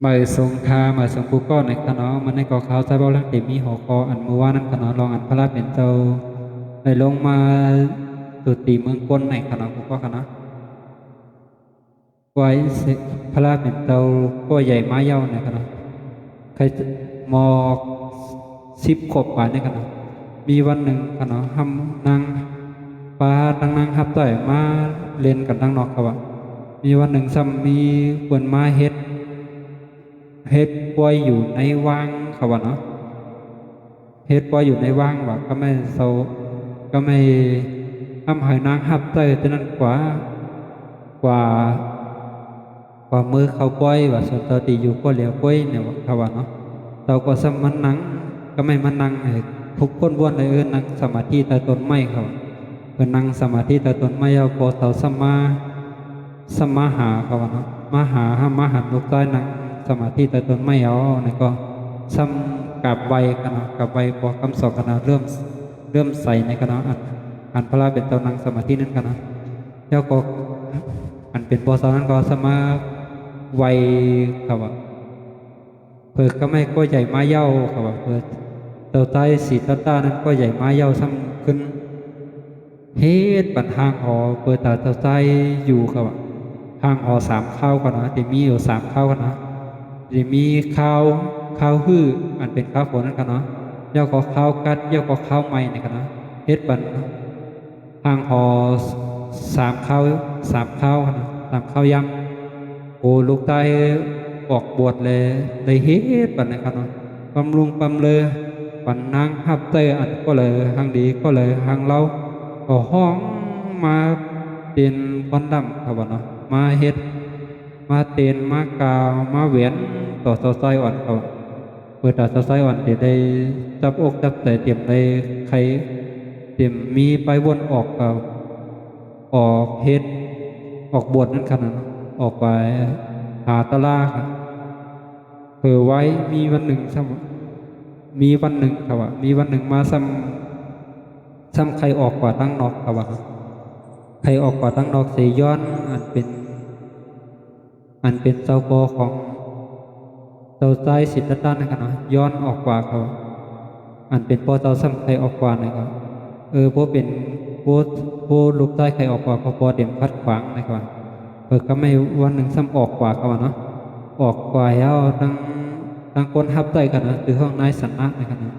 มาทรงคามาทรงกูก็ในขณะมันในก่อเขาใจเบาลังติมีหัวคออันมือว่านั้นขณะรองอันพระราชเป็นเจ้าได้ลงมาตุติเมืองก้นในขณะกูก็ขณะไว้พระราชเป็นเจ้าก็ใหญ่ไม้เย้าในขณะใครมอก10 ขวบกว่าในขณะมีวันหนึ่งขณะทำนางป้าดังนางฮับต่อยมาเล่นกันดังนอกเขาว่ามีวันหนึ่งซ้ำมีคนมาเฮ็ดป่วยอยู่ในว่างเขาว่าเนาะเฮ็ดป่วยอยู่ในว่างว่าก็ไม่เศร้าก็ไม่ทำให้นางฮับเตอร์ฉะนั้นกว่ามือเขาป่วยว่าส่วนตัวตีอยู่ก็เหลียวป่วยเนี่ยว่าเขาว่าเนาะเราก็สมันนังก็ไม่มานั่งให้ทุกคนวนเลยนั่งสมาธิแต่ตนไม่เขาเพิ่นนั่งสมาธิแต่ตนไม่เอาพอเต่าสมาหาเขาว่าเนาะมาหาห้ามมาหันลูกใต้นั่งสมาธิแต่ตนไม่เอาเนี่ยก็ซ้ำกับใบกันเนาะกับใบพอคำสอนกันเนาะเริ่มใส่ในกันเนาะอันพระราเป็นเจ้านั่งสมาธินั่นกันเนาะแล้วก็อันเป็นพอสอนนั้นก็สมาไวเขาว่าเพิกก็ไม่ก็ใหญ่มาเย้าเขาว่าเพิกเต่าใต้สีตาตานั้นก็ใหญ่มาเย้าซ้ำขึ้นเฮ็ดปันทางหอเปิดตาเต่าใต้อยู่เขาว่าทางหอ3 ข้าวกันเนาะแต่มีอยู่3 ข้าวกันเนาะจะมีข้าวฮื้ออันเป็นข้าวฝนนั่นกันเนาะเย้าก็ข้าวกัดเย้าก็ข้าวใหม่นี่กันเนาะเฮ็ดปันทางหอ3 ข้าวนะ3 ข้าวยำโอ้ลูกใต้ออกบวชเลยเฮ็ดปันนะครับเนาะบำรุงบำเลอปันนางฮับเตอร์อันก็เลยหางดีก็เลยหางเราก็ห้องมาเป็นควันดำครับว่าเนาะมาเฮ็ดมาเต้นมากาวมาเหวียนต่อซอยอ่อนเขาเปิดตาซอยอ่อนที่ได้จับอกจับใจเตรียมได้ใครเตรียมมีไปวนออกกับออกเฮ็ดออกบวชนั่นขนาดออกไปหาตะลาครับเผื่อไว้มีวันหนึ่งมีวันหนึ่งครับว่ามีวันหนึ่งมาซ้ำใครออกกว่าตั้งนอกครับว่าใครออกกว่าตั้งนอกเสียย้อนอันเป็นเจ้าโกของเจ้าใจสิทธัตถะนะครับเนาะย้อนออกกว่าเขาอันเป็นพ่อเจ้าซ้ำใครออกกว่านะครับพวกเป็นผู้ลูกใต้ใครออกกว่าพอเต็มคัดขวางนะครับเปิดก็ไม่วันหนึ่งซ้ำออกกว่าเขาเนาะออกกว่าแล้วตั้งคนทับใต้กันนะคือห้องนายสันนะนะครับนะ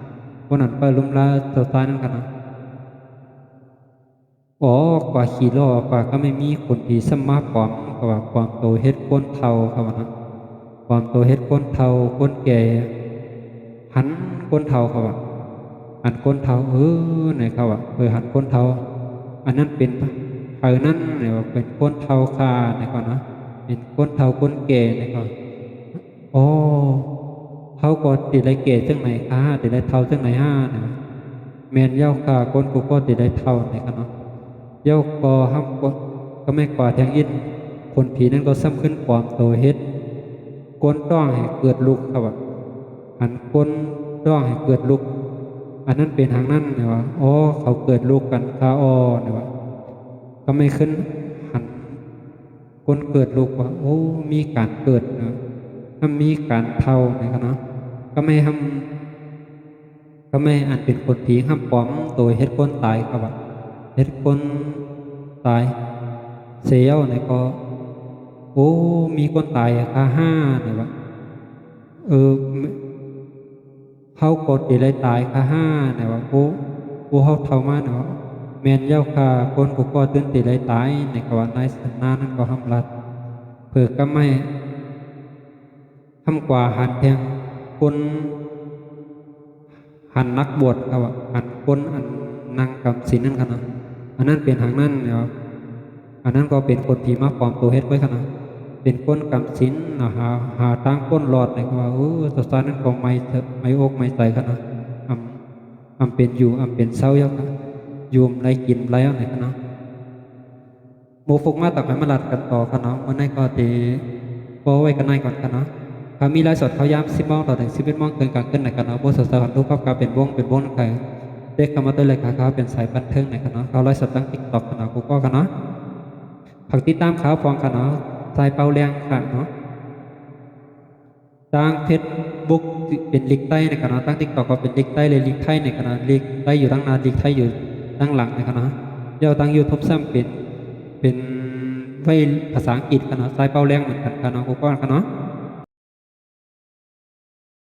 วันนั้นไปลุมลาเจ้าใต้นั่นกันนะอ๋อกว่าขี่ล้อกว่าก็ไม่มีคนผีสมาปลอมกว่าความโตเฮ็ดก้นเทาเขาว่านะความโตเฮ็ดก้นเทาก้นแก่หันก้นเทาเขาว่าหันก้นเทาเนี่ยเขาว่าหันก้นเทาอันนั้นเป็นนั้นเนี่ยว่าเป็นก้นเทาคาเนี่ยเขานะเป็นก้นเทาก้นแก่เนี่ยเขาอ๋อเขาก็ติดไรเกตจังไหนคะติดไรเทาจังไหนเนี่ยแมนเย้าคาก้นกูก็ติดไรเทาเนี่ยเขาเนาะเย้าก็ห้ามก็ไม่กว่าแทงอินคนผีนั้นก็ซ้ำขึ้นความโตเฮ็ดก้นต้องให้เกิดลุกครับว่าหันก้นต้องให้เกิดลุกอันนั้นเป็นทางนั้นเนี่ยว่าอ๋อเขาเกิดลุกกันคาเนี่ยว่าก็ไม่ขึ้นหันคนเกิดลุกว่าโอ้มีการเกิดนะถ้ามีการเท่านะครับเนาะก็ไม่ทำก็ไม่อันเป็นคนผีห้ามปลอมตัวเฮ็ดคนตายครับว่าเฮ็ดคนตายเสียวเนี่ยก็โอ้มีคนตายค่าเนี่ยว่าเออเขากดอะไรตายค่าเนี่ยว่าโอ้เขาเท่ามาเนาะแมนเย้าค่ะคนกูก็ตื่นตีไรตายในกว่านายสันนานั้นก็ห้ามรัดเผื่อก็ไม่ทำกว่าหันแทงคนหันนักบวชครับว่าหันคนอันนางกำศีลนั่นขนาดอันนั้นเป็นทางนั้นเนี่ยอันนั้นก็เป็นคนผีมาปลอมตัวเฮ็ดไว้ขนาดเป็นคนกำศีลหาตั้งก้นหลอดในกว่าตัวสารนั้นก็ไม่อกไม่ใส่ขนาดเป็นอยู่เป็นเศร้าเยอะครับยูมไรกินไรอะไรขนาดโมฟุกมาตักให้มาลัดกันต่อขนาดเมื่อไหร่ก็ตีโป้ไว้กันไหนก่อนขนาดมีไลฟ์สดเขาย้ำ10 โมงต่อถึง11 โมงเกินการขึ้นในคณะโบสถ์สถานทุกภาพการเป็นวงใครเด็กเข้ามาตัวเลยค่ะเขาเป็นสายบันเทิงในคณะเขาไลฟ์สดตั้งติ๊กต็อกคณะกูก็คณะผักติดตามข่าวฟองคณะสายเป่าแรงค่ะเนาะ ตั้งเฟซบุ๊กเป็นลิกใต้ในกันนะตั้งติ๊กต็อกก็เป็นลิกใต้เลยลิกไทยในกันนะลิกใต้อยู่ตั้งหน้าลิกไทยอยู่ตั้งหลังในกันนะเดี๋ยวตั้งยูทูบซ้ำเป็นไว้ภาษาอังกฤษกันเนาะสายเป้าแรงเหมือนกันกันเนาะกูก็กันเนาะ